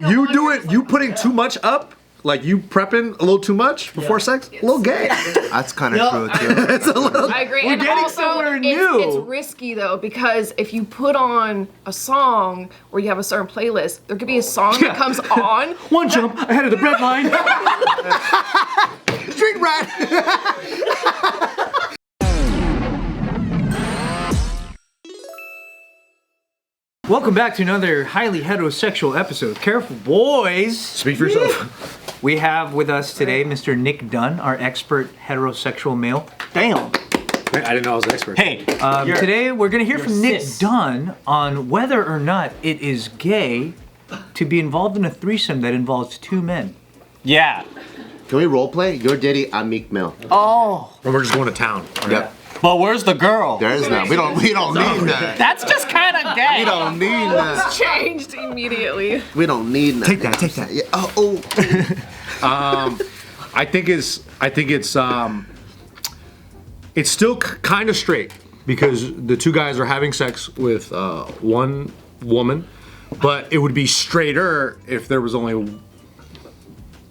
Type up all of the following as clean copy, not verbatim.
You do it. You putting too much up. Like you prepping a little too much before sex, a little gay. That's kind of true too. It's a little. I agree. We're And getting also, somewhere new. It's risky though, because if you put on a song or you have a certain playlist, there could be a song that comes on. One jump ahead of the bread line. Street rat. Welcome back to another highly heterosexual episode. Careful, boys. Speak for yourself. We have with us today Mr. Nick Dunn, our expert heterosexual male. Damn. I didn't know I was an expert. Hey, Today we're going to hear from Nick cis. Dunn on whether or not it is gay to be involved in a threesome that involves two men. yeah. Can we role play? You're Diddy, I'm Meek Mill. Oh. Or we're just going to town. Yep. But where's the girl? There is none. We don't need that. That's just kind of gay. We don't need that. Changed immediately. We don't need that. Take that. Yeah. I think it's still kind of straight because the two guys are having sex with one woman, but it would be straighter if there was only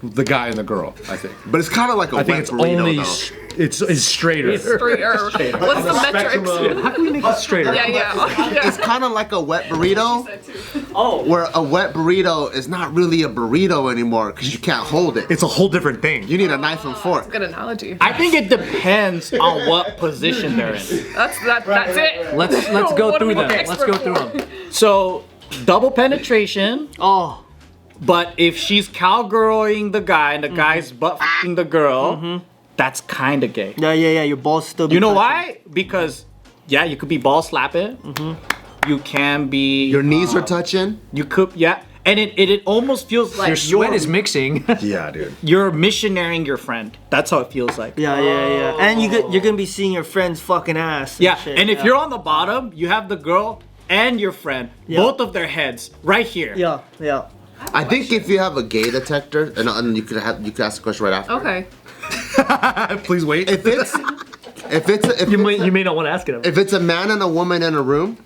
the guy and the girl. I think. But it's kind of like a I think wet it's burrito, only though. it's straighter. Straighter. What's the metrics? How can we make it straighter? Yeah. It's kind of like a wet burrito, Oh. where a wet burrito is not really a burrito anymore because you can't hold it. It's a whole different thing. You need a knife and fork. Good analogy. I think it depends on what position they're in. That's it. Let's go What are through we them. the Let's go expert through for? them. So, double penetration. Oh. But if she's cowgirling the guy and the guy's butt f***ing the girl, that's kind of gay. Yeah, your balls still. You know why? Because, yeah, you could be ball slapping. You can be. Your knees are touching. You could, yeah. And it almost feels like Your sweat is mixing. Yeah, dude. you're missionarying your friend. That's how it feels like. Yeah. And you're gonna be seeing your friend's fucking ass. Yeah, shit, and if yeah. you're on the bottom, you have the girl and your friend, both of their heads, right here. Yeah. I think if you have a gay detector, and you could ask the question right after. Okay. Please wait. If You may not want to ask it. if it's a man and a woman in a room,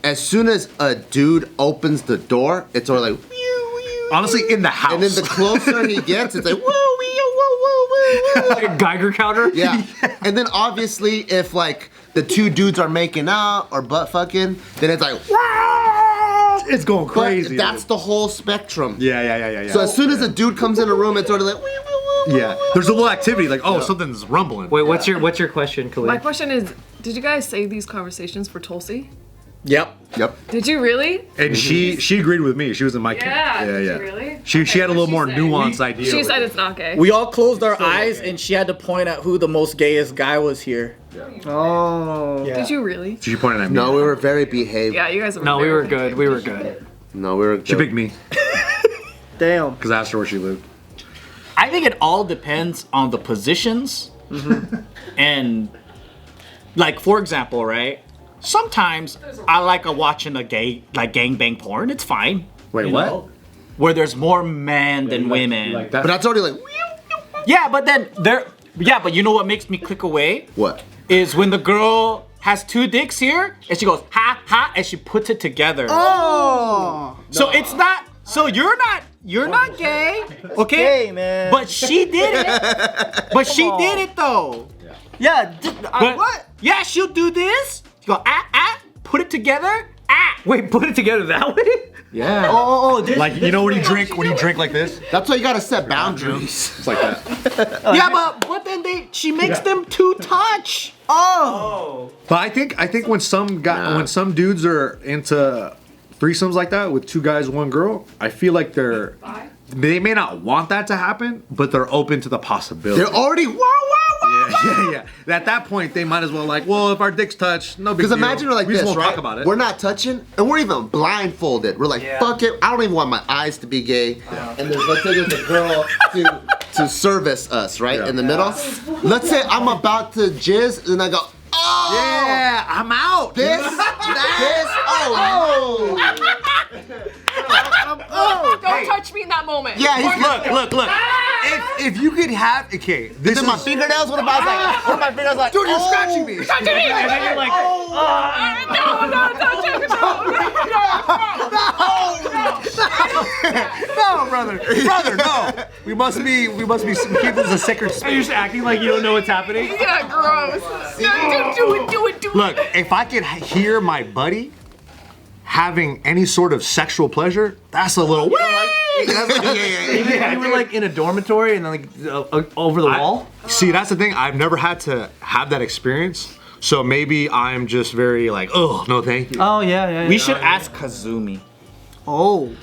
as soon as a dude opens the door, it's already like. Honestly, in the house. And then the closer he gets, it's like woo, woo. Like a Geiger counter? Yeah. And then obviously, if like the two dudes are making out or butt fucking, then it's like. It's going But crazy. that's the whole spectrum. Yeah. So as soon as a dude comes in a room, it's already like. Yeah, there's a little activity like, oh, something's rumbling. Wait, what's your question, Kalyne? My question is, did you guys save these conversations for Tulsi? Yep. Yep. Did you really? And she agreed with me. She was in my Yeah, camp. did you really? She Okay, had a what'd little she more say? nuanced idea. She said it's not gay. We all closed our eyes, and she had to point out who the most gayest guy was here. Oh. Did you really? She pointed at me. No, we were very behaved. Yeah, you guys were. No, we very were good. We were good. No, we were. She picked me Damn. because I asked her where she lived. I think it all depends on the positions. And, like, for example, right? Sometimes I like watching a gay, like, gangbang porn. It's fine. Wait, you what? know? Where there's more men than women. Like But that. that's already like. Yeah, but then but you know what makes me click away? What? Is when the girl has two dicks here and she goes ha ha and she puts it together. Oh. So it's not. So you're not gay, okay? Hey, man. But she did it. But she did it though. Yeah. What? Yeah, she'll do this. She go put it together. Wait, put it together that way? Yeah. Oh. This, Like you know when you drink like this? That's why you gotta set boundaries. It's like that. Yeah, but then she makes them two touch. Oh. But I think when some dudes are into threesomes like that with two guys, one girl, I feel like they may not want that to happen, but they're open to the possibility. They're already Yeah. At that point, they might as well like, well, if our dicks touch, no big deal. Because imagine we're like we this, just won't right? talk about it. We're not touching, and we're even blindfolded. We're like, fuck it. I don't even want my eyes to be gay. And let's say there's a girl to service us, right, in the middle. Let's say I'm about to jizz, and I go, oh, Yeah, I'm out. Don't touch me in that moment. Yeah, he's Look. if you could have, okay, this Is it my fingernails? What about like? What are my fingernails like? dude, you're scratching me. And then you're like, No, brother, no. We must be keep this a sacred you're space. just acting like you don't know what's happening. Yeah, gross. No, do it. Look, if I could hear my buddy having any sort of sexual pleasure, that's a little. You were like in a dormitory and then like over the wall. See, that's the thing. I've never had to have that experience, so maybe I'm just very like, oh no, thank you. Oh yeah. We should ask Kazumi. Oh.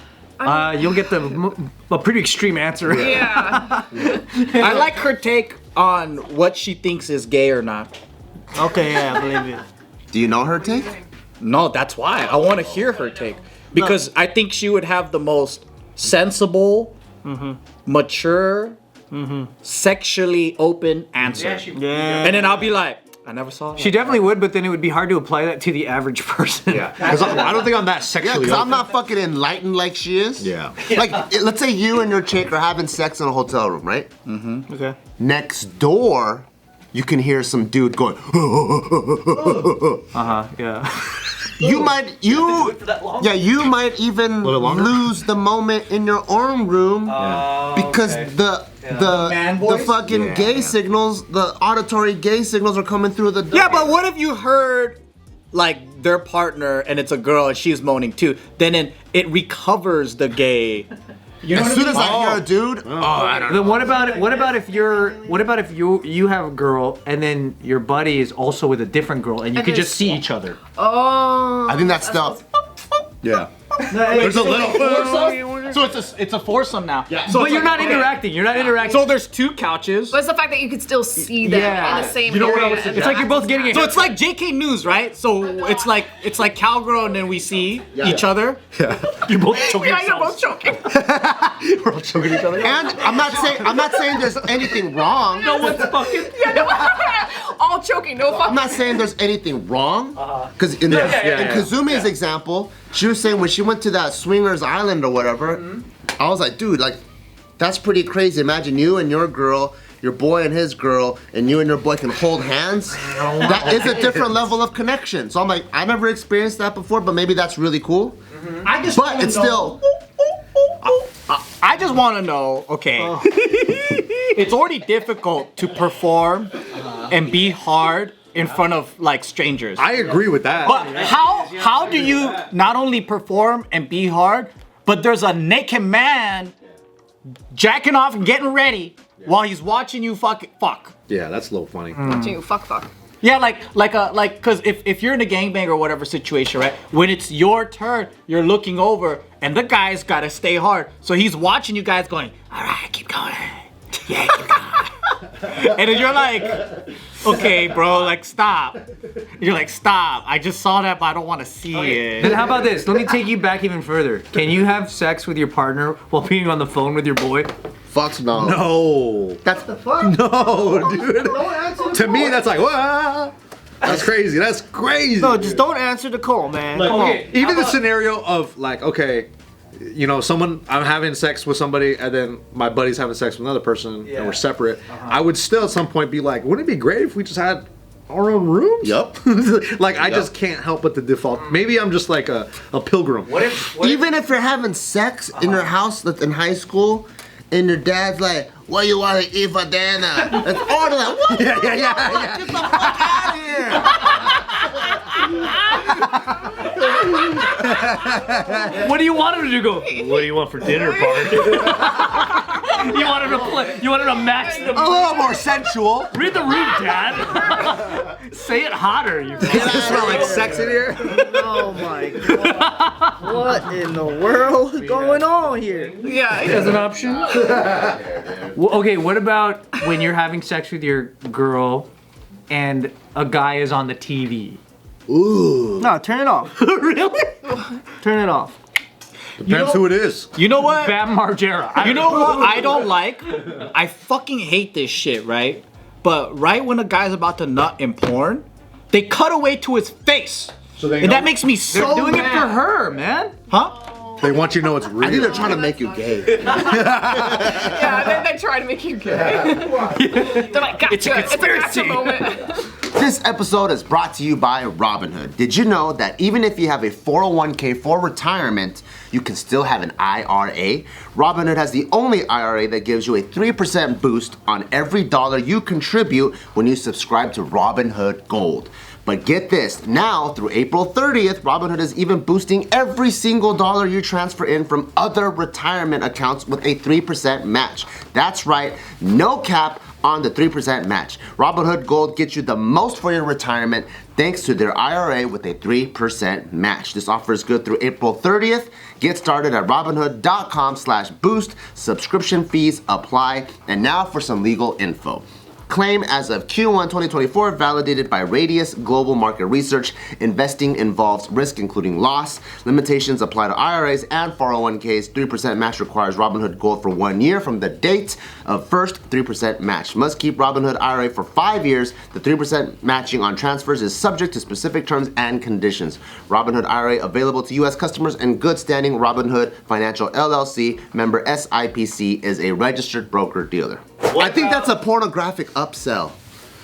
You'll get a pretty extreme answer. Yeah. I like her take on what she thinks is gay or not. Okay, yeah, I believe it. Do you know her take? No, that's why. I want to hear her take. Because I think she would have the most sensible, mature, sexually open answer. Yeah. And then I'll be like, I never saw that. She definitely would, but then it would be hard to apply that to the average person. Yeah, because I don't think I'm that Yeah, sexually. because I'm open. not fucking enlightened like she is. Yeah. Like, let's say you and your chick are having sex in a hotel room, right? Okay. Next door, you can hear some dude going. Yeah. You might even little longer? lose the moment in your own room because the Man the voice? fucking gay signals, the auditory gay signals are coming through the door. Yeah, but what if you heard like their partner and it's a girl and she's moaning too? Then it recovers the gay. You know As what soon I as mean? I hear a dude, I don't know. Then what about if you have a girl and then your buddy is also with a different girl and you And could there's- just see each other? Oh. I think that's stuff. Yeah. There's a little. So it's a foursome now. Yeah. So But you're not interacting. You're not interacting. So there's two couches. But it's the fact that you could still see them Yeah. in the same You know what I area. was It's like you're both getting it. So it's like JkNews, right? So it's like cowgirl and then we see each other. You're both choking Yeah, you're yourselves. both choking. We're all choking each other. And I'm not saying there's anything wrong. No one's fucking. All choking, no I'm fucking. not saying there's anything wrong, because in Kazumi's example, she was saying when she went to that swingers island or whatever, I was like, dude, like, that's pretty crazy. Imagine you and your girl, your boy and his girl, and you and your boy can hold hands. That is a different level of connection. So I'm like, I never experienced that before, but maybe that's really cool. I just But wanna it's know- still. I just want to know, okay. It's already difficult to perform and be hard in front of like strangers. I agree with that. But how do you not only perform and be hard, but there's a naked man jacking off and getting ready while he's watching you fuck. Yeah, that's a little funny. Watching you fuck. Yeah, cause if you're in a gangbang or whatever situation, right? When it's your turn, you're looking over and the guy's gotta stay hard. So he's watching you guys going, all right, keep going. Yeah, keep going. And then you're like, okay, bro, like stop. You're like, stop. I just saw that, but I don't want to see Then it. how about this? Let me take you back even further. Can you have sex with your partner while being on the phone with your boy? Fuck no. No. That's the fuck. No, dude. To me, that's like, what? That's crazy. That's crazy. No, just don't answer the call, man. Come on. Okay. Even the scenario of like, okay, you know, I'm having sex with somebody and then my buddy's having sex with another person and we're separate. I would still at some point be like, wouldn't it be great if we just had our own rooms? Yup. Like, I just can't help but the default. Maybe I'm just like a pilgrim. Even if you're having sex in your house like in high school, and your dad's like, "What you want to eat for dinner?" It's all like, "What? Yeah. Get the fuck out of here!" What do you want him to go? What do you want for dinner, Bart? You want him to play? You want him to match the? A little more sensual. Read the room, Dad. Say it hotter, you. Does it smell like sex in here? Oh my god. What in the world is going on here? Yeah. As an option. Well, okay, what about when you're having sex with your girl and a guy is on the TV? No, turn it off. Really? Turn it off. Depends who it is. You know what? Bam Margera. You know what I don't like? I fucking hate this shit, right? But right when a guy's about to nut in porn, they cut away to his face. So they And that makes me so They're doing it mad. for her, man. Huh? They want you to know it's I think real. they're trying to make you gay. Yeah, they try to make you gay. They're like, gotcha. It's a gotcha moment. This episode is brought to you by Robinhood. Did you know that even if you have a 401k for retirement, you can still have an IRA? Robinhood has the only IRA that gives you a 3% boost on every dollar you contribute when you subscribe to Robinhood Gold. But get this, now through April 30th, Robinhood is even boosting every single dollar you transfer in from other retirement accounts with a 3% match. That's right, no cap on the 3% match. Robinhood Gold gets you the most for your retirement thanks to their IRA with a 3% match. This offer is good through April 30th. Get started at robinhood.com/boost. Subscription fees apply. And now for some legal info. Claim as of Q1 2024, validated by Radius Global Market Research. Investing involves risk, including loss. Limitations apply to IRAs and 401ks. 3% match requires Robinhood Gold for 1 year from the date of first 3% match. Must keep Robinhood IRA for 5 years. The 3% matching on transfers is subject to specific terms and conditions. Robinhood IRA available to U.S. customers in good standing. Robinhood Financial LLC, member SIPC, is a registered broker-dealer. I think that's a pornographic upsell.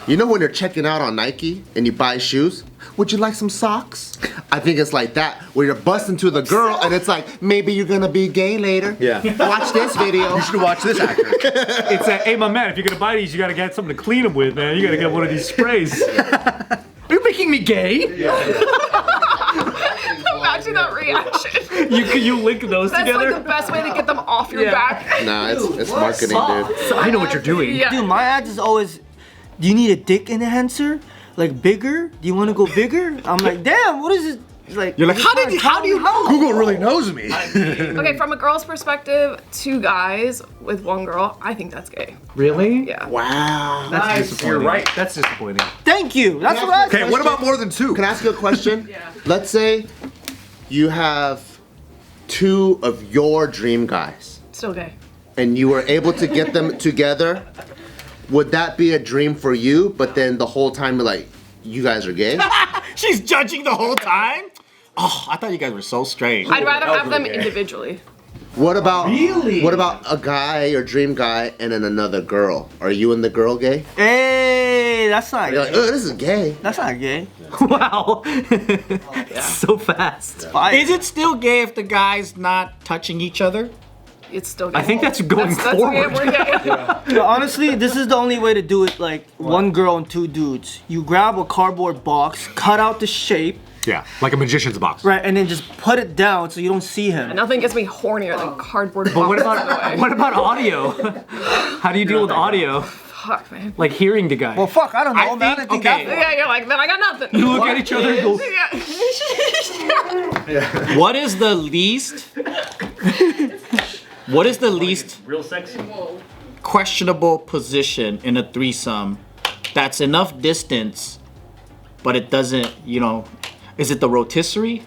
You know when you're checking out on Nike and you buy shoes? Would you like some socks? I think it's like that, where you're busting to the girl and it's like, maybe you're gonna be gay later. Yeah. Watch this video. You should watch this actor. It's a, hey, my man, if you're gonna buy these, you gotta get something to clean them with, man. You gotta get one of these sprays. Are you making me gay? Imagine that reaction. You link those That's together? like the best way to get them off your back. Nah, it's marketing, dude. I know what you're doing. Yeah. Dude, my ad is always, do you need a dick enhancer? Like bigger? Do you want to go bigger? I'm like, damn, what is this? It's like, You're like, how do you know? Google really knows me. Okay, from a girl's perspective, 2 guys with 1 girl, I think that's gay. Really? Yeah. Wow. That's disappointing. You're right. That's disappointing. Thank you. That's what I Okay, what about more than 2? Can I ask you a question? Yeah. Let's say you have 2 of your dream guys Still gay. and you were able to get them together. Would that be a dream for you, but then the whole time you're like, you guys are gay? She's judging the whole time? Oh, I thought you guys were so straight. I'd rather have them individually. What about a guy, your dream guy, and then another girl? Are you and the girl gay? Hey, that's not You're like, gay. oh, this is gay. That's not gay. Wow. So fast. Is it still gay if the guy's not touching each other? It's still gay. I think that's going forward. We're gay. But honestly, this is the only way to do it. Like 1 girl and 2 dudes. You grab a cardboard box, cut out the shape, Yeah, like a magician's box. right, and then just put it down so you don't see him. Nothing gets me hornier than cardboard But what boxes, by the about way. what about audio? How do you deal with audio? Fuck, man. Like hearing the guy. Well, fuck, I don't know, I man. think- I think okay. that- Yeah, you're like, then I got nothing. You look at each other and go, Yeah. What is the least? What is the least real sexy. questionable position in a threesome that's enough distance, but it doesn't, is it the rotisserie?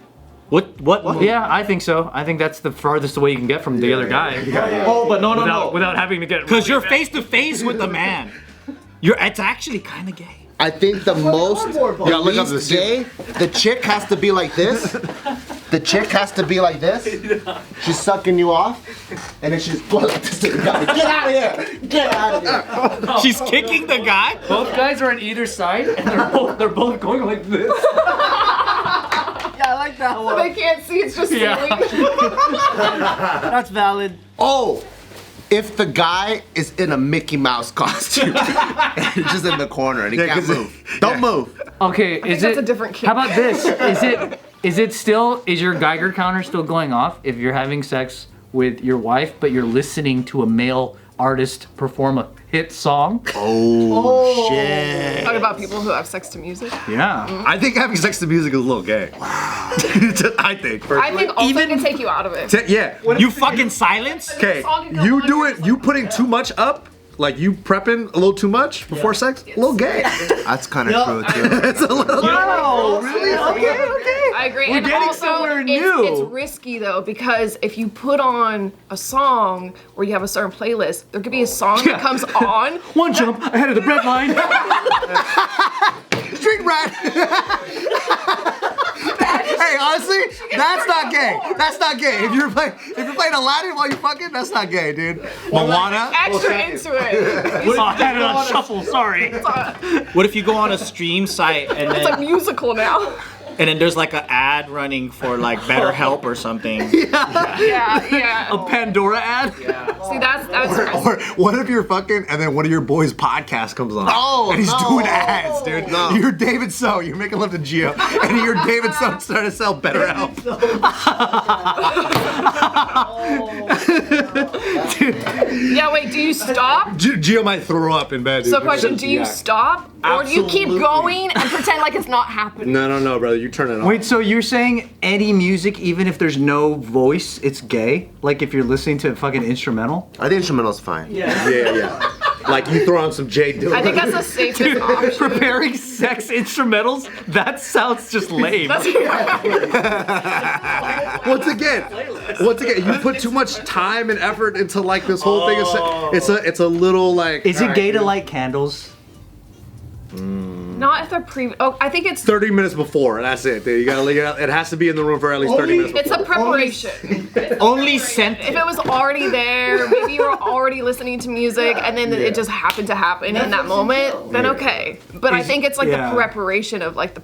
What? Yeah, I think so. I think that's the farthest away you can get from the other guy. Oh, but no. Without having to get. Because you're face to face with the man. It's actually kind of gay. I think the most, Yeah, look up least the gay, the chick has to be like this. The chick has to be like this. She's sucking you off, and then she's going like this to the guy. Get out of here! Get out of here! She's kicking the guy. Both guys are on either side, and they're both going like this. Yeah, I like that one. They can't see, it's just Yeah. ceiling. That's valid. Oh, if the guy is in a Mickey Mouse costume, and just in the corner, and he can't 'cause move. Don't move. Okay, is that's it? a different kink. How about this? Is your Geiger counter still going off if you're having sex with your wife, but you're listening to a male artist perform a hit song? Oh, shit. Talk about people who have sex to music. Yeah. I think having sex to music is a little gay. I think. I think also can take you out of it. Yeah. You fucking silence? Okay, you do it. You putting too much up, like you prepping a little too much before sex. A little gay. That's kind of true, too. It's a little. Oh, really? Okay. I agree. We're and getting also, somewhere it's, new. it's risky though, because if you put on a song where you have a certain playlist, there could be a song that comes on. One jump ahead of the bread line. Street rat. Hey, honestly, that's not gay. That's not gay. If you're playing Aladdin while you're fucking, that's not gay, dude. Moana. Extra into it. Oh, I had it on shuffle. Sorry. What if you go on a stream site and It's a then musical now. there's like an ad running for like BetterHelp or something? Yeah. A Pandora ad? See, that's Or what if you're fucking and then one of your boys' podcast comes on? Oh, and he's no. doing ads, dude. No. You're David So, you're making love to Gio, and you're David So trying to sell BetterHelp. Yeah, wait, do you stop? Gio might throw up in bed. Dude. So question, do you stop? Or do you keep going and pretend like it's not happening? No, brother. You turn it on. Wait, so you're saying any music, even if there's no voice, it's gay? Like if you're listening to fucking instrumental? I think instrumental's fine. Yeah. Like you throw on some J Dilla. I think that's the safest option. Preparing sex instrumentals? That sounds just lame. Once again, you put too much time and effort into like this whole thing. It's a little like. Is it gay to light candles? Not if they're I think it's 30 minutes before, and that's it. You gotta. It has to be in the room for at least 30 minutes. it's a preparation. Only sent. If it was already there, maybe you were already listening to music and then it just happened to happen in that moment, then okay. But I think it's like the preparation of like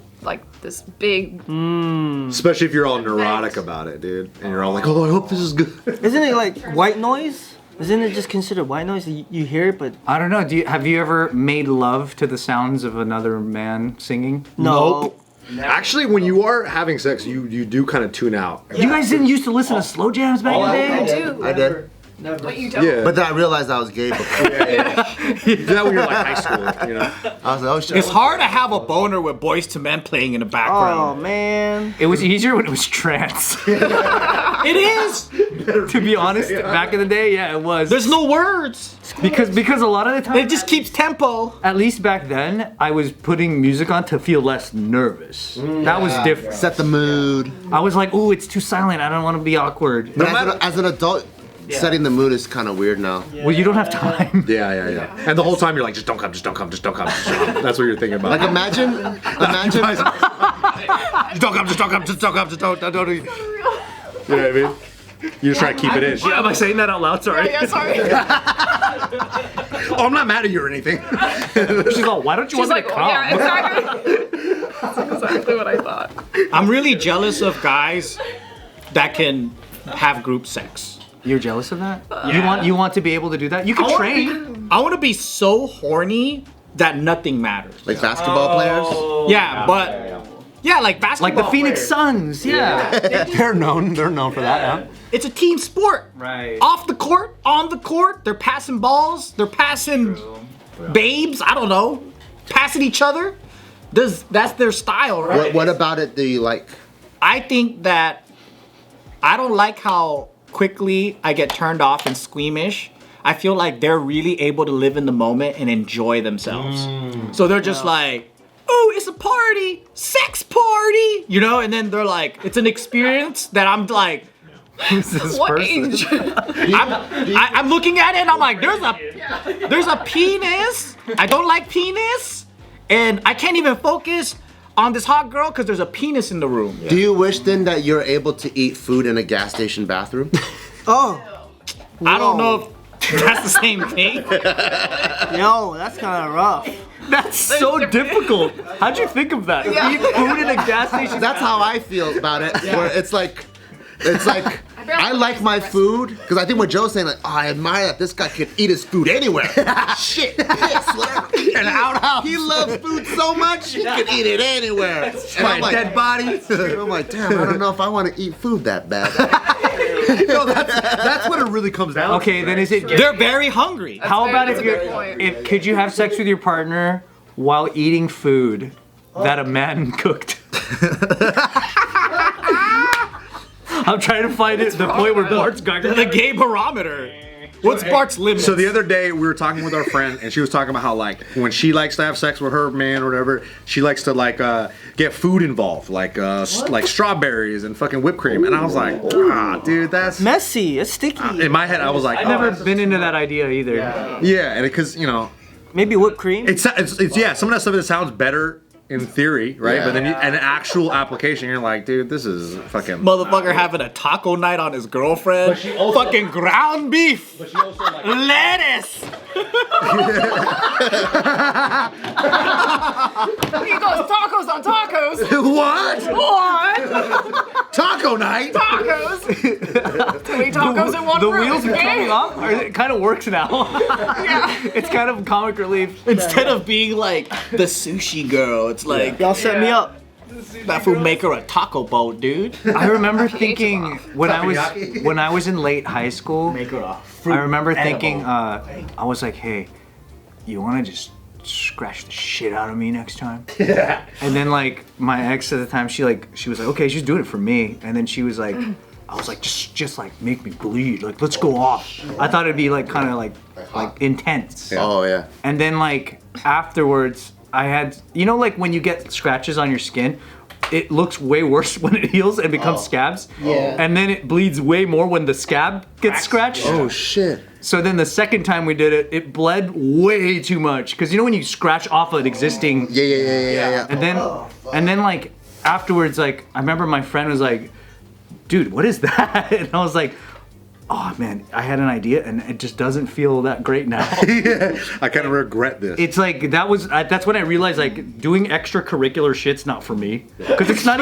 this big Especially if you're all neurotic about it, dude, and you're all like, "Oh, I hope this is good." Isn't it like white noise? Isn't it just considered white noise? You hear it, but I don't know. Have you ever made love to the sounds of another man singing? no. Actually, when you are having sex, you do kind of tune out. You guys didn't used to listen to slow jams back in the day? I do. I did. But you don't. Yeah. But then I realized I was gay before. Is that when you're like high school, you know? I was like, oh shit. It's hard to have a boner with Boys to Men playing in the Oh background. man. It was easier when it was trance. It is. To be honest, back in the day, yeah, it was. There's no words. Because a lot of the time, It just keeps tempo. at least back then, I was putting music on to feel less nervous. That was different. Set the mood. I was like, ooh, it's too silent. I don't want to be awkward. But as an adult, setting the mood is kind of weird now. Well, you don't have time. Yeah. And the whole time you're like, just don't come. That's what you're thinking about. Like imagine. Just don't come. Just don't. You know what I mean? You just try to keep it in. Yeah, am I saying that out loud? Sorry. Yeah, sorry. Oh, I'm not mad at you or anything. She's all, why don't you She's want me like, to come? yeah, exactly. That's exactly what I thought. I'm really jealous of guys that can have group sex. You're jealous of that? You want to be able to do that? You can train. I want to be so horny that nothing matters. Like basketball players. Yeah, but like basketball. Like the Phoenix players. Suns, yeah. They're known for that, huh? It's a team sport. Right. Off the court, on the court, they're passing balls, they're passing babes, I don't know, passing each other. That's their style, right? What about it do you like? I think that I don't like how quickly I get turned off and squeamish. I feel like they're really able to live in the moment and enjoy themselves. So they're just like, oh, it's a party, sex party, you know? And then they're like, it's an experience that I'm like, Who's this What person? age? I'm looking at it and I'm like, there's a penis. I don't like penis. And I can't even focus on this hot girl because there's a penis in the room. Do you wish then that you're able to eat food in a gas station bathroom? Oh. I don't know if that's the same thing. Yo, that's kind of rough. That's so difficult. How'd you think of that? Yeah. Eat food in a gas station. That's how I feel about it. Where it's like I like my food because I think what Joe's saying, like, oh, I admire that this guy can eat his food anywhere. Shit, piss, whatever. An outhouse. He loves food so much he can eat it anywhere. And I'm like, dead body. I'm like, damn, I don't know if I want to eat food that bad. No, that's what it really comes down to. Okay, then is it? They're very hungry. How about That's if a you're? good point. If could you have sex with your partner while eating food that a man cooked? I'm trying to find it. The point where Bart's got The gay barometer. What's Bart's limit? So the other day we were talking with our friend, and she was talking about how like when she likes to have sex with her man or whatever, she likes to like get food involved, like strawberries and fucking whipped cream. And I was like, dude, that's Messy. It's sticky. in my head. I was like, I've never been into that idea either. yeah, and because you know, Maybe whipped cream. it's yeah, some of that stuff that sounds better in theory, right? But then an actual application, you're like, dude, this is fucking Motherfucker having a taco night on his girlfriend. Fucking ground beef. But she also like. Lettuce. He goes tacos on tacos. What? What? Taco night? Tacos. Too many tacos in one The room. wheels are okay? coming off. It kind of works now. Yeah. It's kind of comic relief. Instead of being like the sushi girl, it's like Y'all set me up. that food make her a taco boat, dude. I remember thinking when I was in late high school. Make her a fruit. I remember thinking, I was like, hey, you want to just scratch the shit out of me next time? Yeah. And then like my ex at the time, she was like, okay, she's doing it for me. And then she was like, I was like, just like make me bleed. Like let's go off. I thought it'd be like kind of like intense. Oh yeah. And then like afterwards, I had, you know, like when you get scratches on your skin, it looks way worse when it heals and becomes scabs. Yeah. And then it bleeds way more when the scab gets scratched. Oh shit. So then the second time we did it, it bled way too much. Cause you know when you scratch off an existing, Yeah. and then like afterwards, like I remember my friend was like, dude, what is that? And I was like, oh man, I had an idea and it just doesn't feel that great now. I kind of regret this. It's like that's when I realized like doing extracurricular shit's not for me because it's not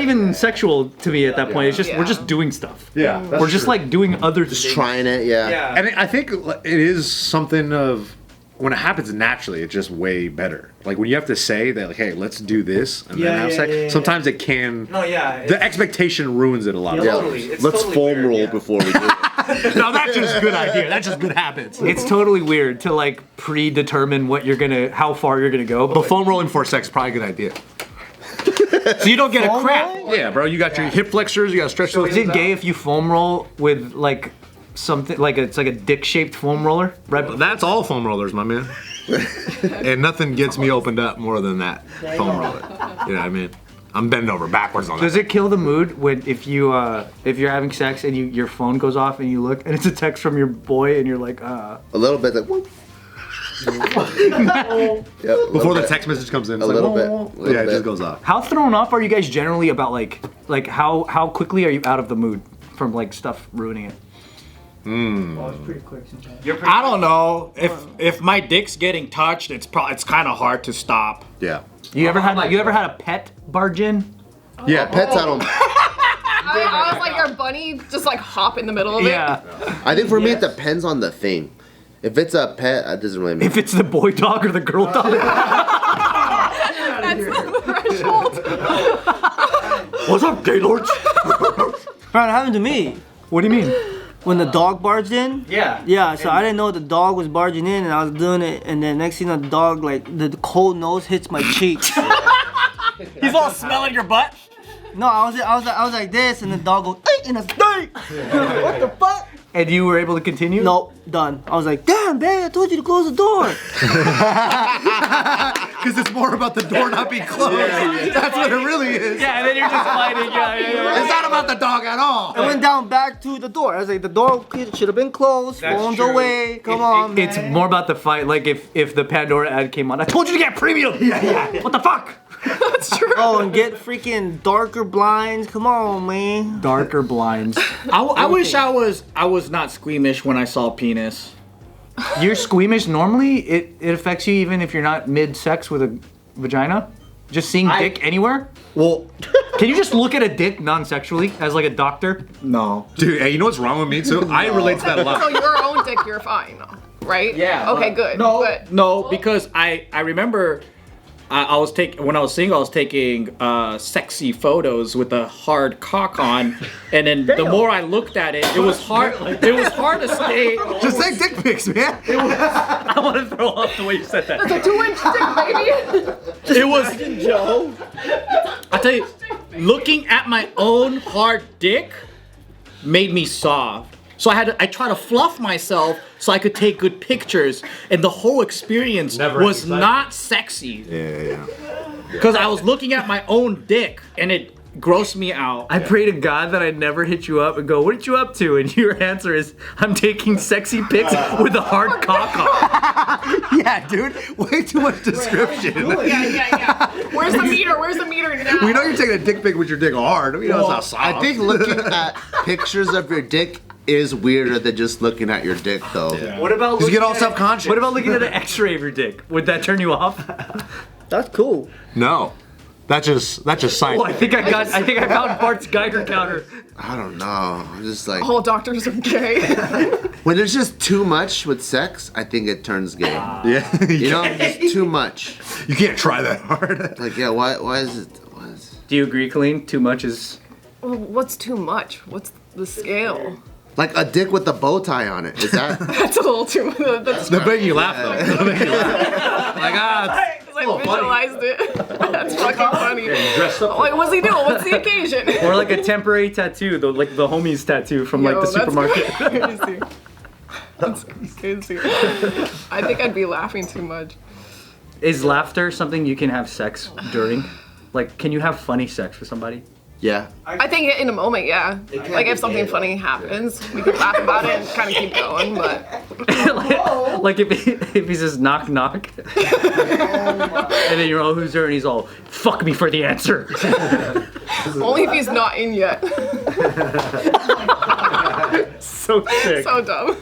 even sexual to me at that point. It's just we're just doing stuff. Yeah, we're just like doing other things. Just trying it. Yeah. And I think it is something of when it happens naturally, it's just way better. Like when you have to say that, like, hey, let's do this and then have sex. Sometimes it can. No, yeah. The expectation ruins it a lot. Yeah. Totally. It's Let's totally foam weird, roll yeah. before we do it. No, that's just a good idea. That's just good habits. It's totally weird to like predetermine how far you're gonna go. But foam rolling for sex is probably a good idea. So you don't get a crap. Yeah, bro. You got your hip flexors. You got to stretch those. Is it gay if you foam roll with like something like it's like a dick-shaped foam roller? Right. That's all foam rollers, my man. And nothing gets me opened up more than that foam roller. You know what I mean? I'm bending over backwards on that. Does it kill the mood when if you're having sex and your phone goes off and you look and it's a text from your boy and you're like A little bit. Like, whoop. Before the text message comes in, it's A little like, bit. yeah, it just goes off. How thrown off are you guys generally about like how quickly are you out of the mood from like stuff ruining it? Oh, it's pretty quick sometimes. I don't know if my dick's getting touched, it's kind of hard to stop. Yeah. You ever had a pet barge in? Yeah, pets I don't. I was like your bunny just like hop in the middle of it. Yeah. I think for me it depends on the thing. If it's a pet, it doesn't really matter. If it's the boy dog or the girl dog. That's the threshold. What's up, Gaylords? Bro, it happened to me. What do you mean? When the dog barged in? Yeah. Yeah, so I didn't know the dog was barging in and I was doing it and then next thing you know the dog like the cold nose hits my cheek. He's all smelling your butt. No, I was like this and the dog goes "Ay," and I was like, what the fuck? And you were able to continue? Nope, done. I was like, damn, babe, I told you to close the door. Because it's more about the door not being closed. That's what it really is. Yeah, and then you're just fighting. It's not about the dog at all. I went down back to the door. I was like, the door should have been closed. Phone's true. away. Come on, man. It's more about the fight. Like if the Pandora ad came on, I told you to get premium. Yeah. What the fuck? That's true. Oh, and get freaking darker blinds. Come on, man. Darker blinds. I wish I was not squeamish when I saw penis. You're squeamish normally. It affects you even if you're not mid-sex with a vagina. Just seeing dick anywhere. Well, Can you just look at a dick non-sexually as like a doctor? no. Dude, hey, you know what's wrong with me too? I relate to that a So lot. your own dick, you're fine, right? Yeah. Okay, but- good. No, Good. no, because I remember I was when I was single, I was taking sexy photos with a hard cock on, and then the more I looked at it, it was hard. It was hard to stay. Just take dick pics, man. I want to throw up the way you said that. It's a 2-inch dick, baby. It was Joe. I tell you, looking at my own hard dick made me soft. So I tried to fluff myself so I could take good pictures, and the whole experience was not sexy. Yeah. Because I was looking at my own dick, and gross me out. I pray to God that I never hit you up and go, what did you up to? And your answer is, I'm taking sexy pics with a hard cock on. Yeah, dude. Way too much description. Yeah. Where's the meter? Where's the meter now? We know you're taking a dick pic with your dick hard. We know it's not soft. I think looking at pictures of your dick is weirder than just looking at your dick, though. Yeah. What about you looking get all at self-conscious. What about looking at an X-ray of your dick? Would that turn you off? That's cool. No. That's just science. Oh, I think I found Bart's Geiger counter. I don't know. I'm just like All doctors are gay. when there's just too much with sex, I think it turns gay. Yeah. You know, just too much. You can't try that hard. Like, yeah, why is it? Do you agree, Kalyne? Too much is... Well, what's too much? What's the scale? Like a dick with a bow tie on it. Is that? That's a little too. That's They're making you laugh, though. They're making you laugh. Like, I visualized it. That's fucking funny. dressed up. Like, what's he doing? What's the occasion? Or like a temporary tattoo, like the homies tattoo from like the supermarket. That's crazy. I think I'd be laughing too much. Is laughter something you can have sex during? Like, can you have funny sex with somebody? Yeah. I think in a moment, yeah. Like if something funny happens, we can laugh about it and kind of keep going. But like if he says knock knock, and then you're all who's there, and he's all fuck me for the answer. only if he's not in yet. So sick. So dumb.